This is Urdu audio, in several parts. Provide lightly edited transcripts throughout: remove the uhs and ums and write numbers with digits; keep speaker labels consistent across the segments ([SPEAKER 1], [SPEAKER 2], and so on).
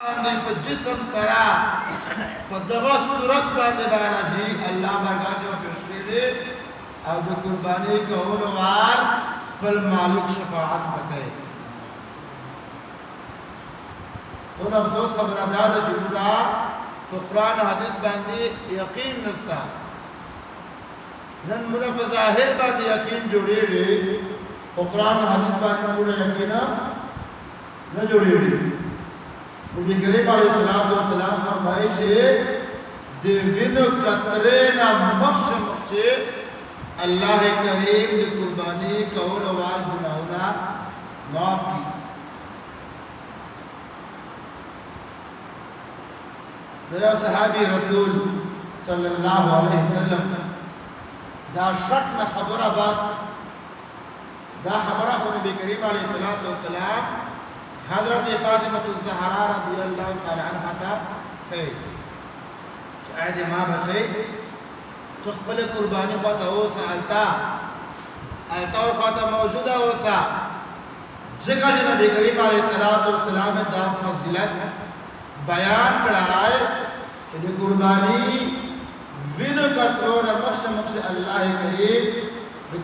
[SPEAKER 1] باندې په جسم سره په دغه صورت باندې راځي الله برګاجي په پیش کړي او د قرباني کولو وار خپل مالک شفاعت وکړي. او افسوس خبره ده چې پورا په قرآن حدیث باندې یقین نشته. نن موږ په ظاهر باندې یقین جوړېږي او قرآن حدیث باندې پورا یقین نه جوړېږي. نبی کریم علیہ السلام فرمایي چې د وینو قطرې نه مخکې الله کریم د قرباني کولو وال ګناهونه معاف کړي. دا صحابي رسول صلی الله علیه وسلم دا شک نه خبره بس دا خبره خو نبی کریم علیه السلام حضرت فاطمة الزهراء رضی اللہ تعالی عنہ تا کہی شاید ما بشی تخبل قربانی خواتا ہوسا علتا اور خواتا موجودہ ہوسا جگہ جو نبی کریم علیہ السلام دا فضلت بیان کرائے کہ قربانی وین قطرون مخش اللہ کریم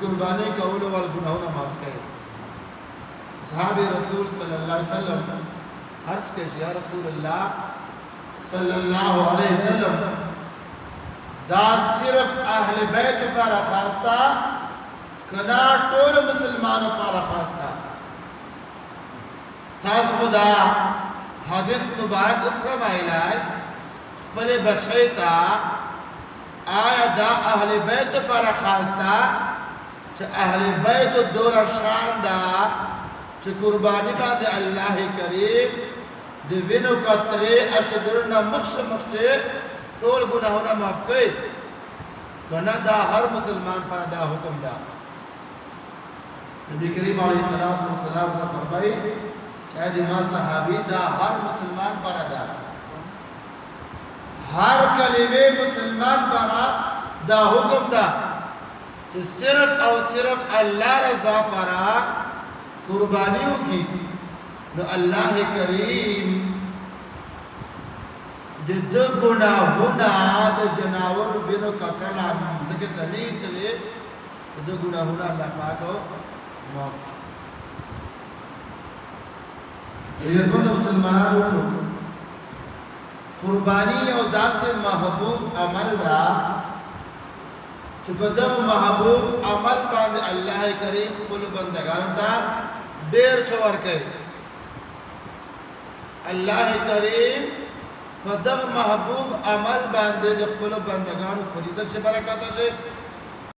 [SPEAKER 1] قربانی قولو والگنہون معاف کہی. صحابی رسول صلی اللہ علیہ وسلم عرض کے یا رسول اللہ صلی اللہ علیہ وسلم دا صرف اہل بیت پر خاصتا کنا ټول مسلمانوں پر خاصتا تاز خدا حدیث مبارک فرمائلہ خپل بچی تا آیا دا اہل بیت پر خاصتا کہ اہل بیت دور شان دا چې قربانی باندې الله کریم د وینو قطرې اشدرنا مخکې ټول ګناهونه معاف کړي. کنه دا هر مسلمان پر دا حکم ده. نبی کریم علیه السلام دا فرمایي شاید ما صحابي دا هر مسلمان پر ده. هر کلمه مسلمان پر دا حکم ده چې صرف او صرف الله رضا پر قربانیوں کی نو اللہ کریم د گناہونا د جناور وینو قطرلا ذکر تنیت لے د گناہونا اللہ پاکو معاف کی. یہ بند مسلمانوں قربانی او دا سے محبوب عمل دا چې په دغه محبوب عمل باندې الله کریم خپل بندگانو ته ډېر څه ورکوي. الله کریم په دغه محبوب عمل باندې د خپل بندگانو په عزت چې برکت شي